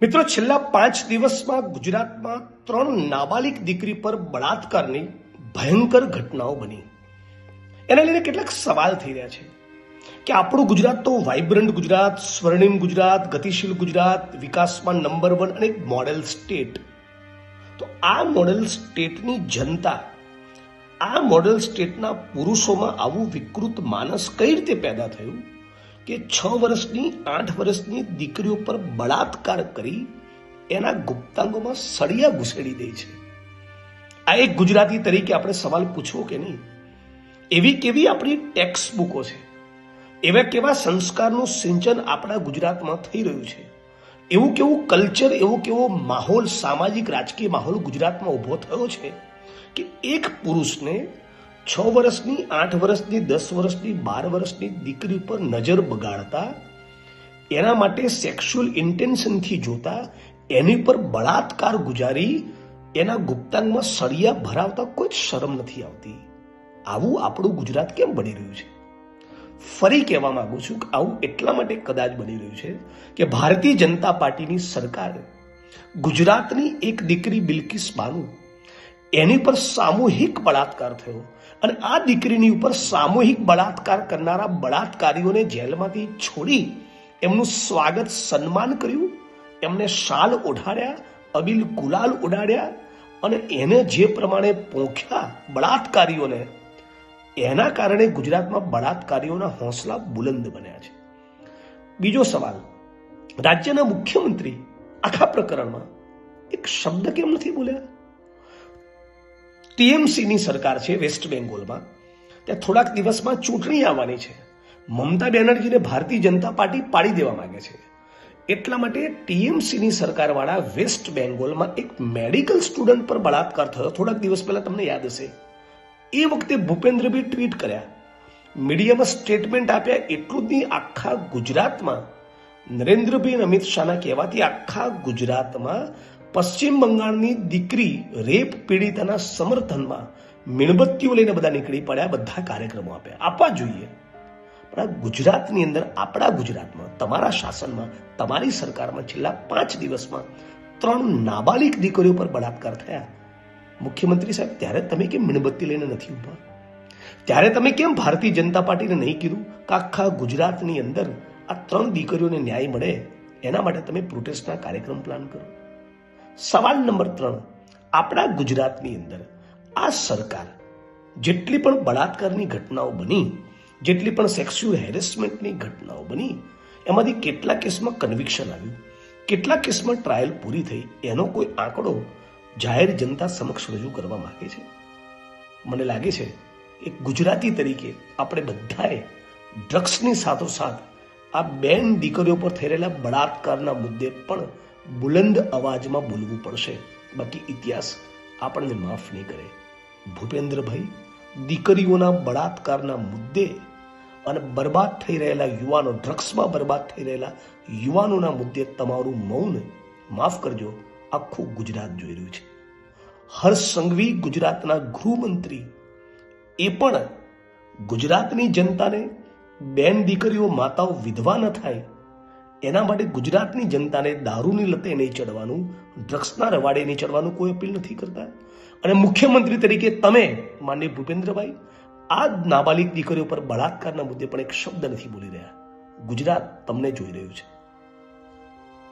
મિત્રો, છેલ્લા 5 દિવસમાં ગુજરાતમાં 3 નાબાલિગ દીકરી પર બળાત્કારની ભયંકર ઘટનાઓ બની. એના લઈને કેટલાક સવાલ થઈ રહ્યા છે કે આપણું ગુજરાત તો વાઇબ્રન્ટ ગુજરાત, સ્વર્ણિમ ગુજરાત, ગતિશીલ ગુજરાત, વિકાસમાં નંબર 1 અને એક મોડેલ સ્ટેટ. તો આ મોડેલ સ્ટેટની જનતા, આ મોડેલ સ્ટેટના પુરુષોમાં આવું વિકૃત માનસ કઈ રીતે પેદા થયું કે 6 વર્ષની 8 વર્ષની દીકરીઓ પર બળાત્કાર કરી એના ગુપ્તાંગોમાં સળિયા ઘુસેડી દે છે. આ એક ગુજરાતી તરીકે આપણે સવાલ પૂછવો કે નહીં? એવી કેવી આપણી ટેક્સ્ટ બુકો છે, એવા કેવા સંસ્કારનું સિંચન આપણા ગુજરાતમાં થઈ રહ્યું છે, એવું કેવું કલ્ચર, એવો કેવો માહોલ, સામાજિક રાજકીય માહોલ ગુજરાતમાં ઊભો થયો છે કે એક પુરુષને 6 વર્ષની, 8 વર્ષની, 10 વર્ષની, 12 વર્ષની દીકરી પર નજર બગાડતા, એના માટે સેક્સ્યુઅલ ઇન્ટેન્શનથી જોતા, એની પર બળાત્કાર ગુજારી એના ગુપ્તાંગમાં સળિયા ભરાવતા કોઈ શરમ નથી આવતી. આવું આપણું ગુજરાત કેમ બની રહ્યું છે? ફરી કહેવા માંગુ છું કે આવું એટલા માટે કદાચ બની રહ્યું છે કે ભારતીય જનતા પાર્ટીની સરકાર ગુજરાતની એક દીકરી બિલ્કિસ બાનુ, એની પર સામૂહિક બળાત્કાર થયો અને આ દીકરીની ઉપર સામૂહિક બળાત્કાર કરનારા બળાત્કારીઓને જેલમાંથી છોડી એમનું સ્વાગત, સન્માન કર્યું, એમને શાલ ઓઢાડ્યા, અબીલ ગુલાલ ઉડાડ્યા અને એને જે પ્રમાણે પોંખ્યા બળાત્કારીઓને, એના કારણે ગુજરાતમાં બળાત્કારીઓના હોંસલા બુલંદ બન્યા છે. બીજો સવાલ, રાજ્યના મુખ્યમંત્રી આખા પ્રકરણમાં એક શબ્દ કેમ નથી બોલ્યા? ટીએમસીની સરકાર છે વેસ્ટ બેંગોલમાં, ત્યાં થોડાક દિવસમાં ચૂંટણી આવવાની છે. મમતા બેનર્જીને ભારતીય જનતા પાર્ટી પાડી દેવા માંગે છે. એટલા માટે ટીએમસીની સરકારવાળા વેસ્ટ બેંગોલમાં એક મેડિકલ સ્ટુડન્ટ પર બળાત્કાર થયો. થોડાક દિવસ પહેલા તમને યાદ હશે, એ વખતે ભૂપેન્દ્રભાઈ ટ્વીટ કર્યા, મીડિયામાં સ્ટેટમેન્ટ આપ્યા. એટલું જ નહીં, આખા ગુજરાતમાં નરેન્દ્રભાઈ અને અમિત શાહના કહેવાથી આખા ગુજરાતમાં પશ્ચિમ બંગાળની દીકરી રેપ પીડિતાના સમર્થનમાં મીણબત્તીઓ લઈને બધા નીકળી પડ્યા, બધા કાર્યક્રમો આપ્યા. આપવા જોઈએ. પણ આ ગુજરાતની અંદર, આપણા ગુજરાતમાં, તમારા શાસનમાં, તમારી સરકારમાં છેલ્લા 5 દિવસમાં 3 નાબાલિગ દીકરીઓ પર બળાત્કાર થયા. મુખ્યમંત્રી સાહેબ, ત્યારે તમે કેમ મીણબત્તી લઈને નથી ઊભા? ત્યારે તમે કેમ ભારતીય જનતા પાર્ટીને નહીં કીધું કે આખા ગુજરાતની અંદર આ 3 દીકરીઓને ન્યાય મળે, એના માટે તમે પ્રોટેસ્ટના કાર્યક્રમ પ્લાન કરો? સવાલ નંબર 3, આપણા ગુજરાતની અંદર આ સરકાર જેટલી પણ બળાત્કારની ઘટનાઓ બની, જેટલી પણ સેક્સ્યુઅલ હેરેસમેન્ટની ઘટનાઓ બની, એમાંથી કેટલા કેસમાં કન્વિક્શન આવ્યું, કેટલા કેસમાં ટ્રાયલ પૂરી થઈ, એનો કોઈ આંકડો જાહેર જનતા સમક્ષ રજૂ કરવા માંગે છે? મને લાગે છે એક ગુજરાતી તરીકે આપણે બધાએ ડ્રગ્સની સાથોસાથ આ બેન દીકરીઓ પર થઈ રહેલા બળાત્કારના મુદ્દે પણ બુલંદ અવાજમાં બોલવું પડશે. બાકી ઇતિહાસ આપણને માફ નહીં કરે. ભૂપેન્દ્રભાઈ, દીકરીઓના બળાત્કારના મુદ્દે અને બરબાદ થઈ રહેલા યુવાનો, ડ્રગ્સમાં બરબાદ થઈ રહેલા યુવાનોના મુદ્દે તમારું મૌન, માફ કરજો, આખું ગુજરાત જોઈ રહ્યું છે. હર્ષ સંઘવી, ગુજરાતના ગૃહમંત્રી, એ પણ ગુજરાતની જનતાને બેન દીકરીઓ, માતાઓ વિધવા ન થાય એના માટે ગુજરાતની જનતાને દારૂની લતે નહીં ચડવાનું, ડ્રગ્સના રવાડે નહીં ચડવાનું કોઈ અપીલ નથી કરતા. અને મુખ્યમંત્રી તરીકે તમે માનનીય ભૂપેન્દ્રભાઈ આ નાબાલિગ દીકરીઓ પર બળાત્કારના મુદ્દે પણ એક શબ્દ નથી બોલી રહ્યા. ગુજરાત તમને જોઈ રહ્યું છે.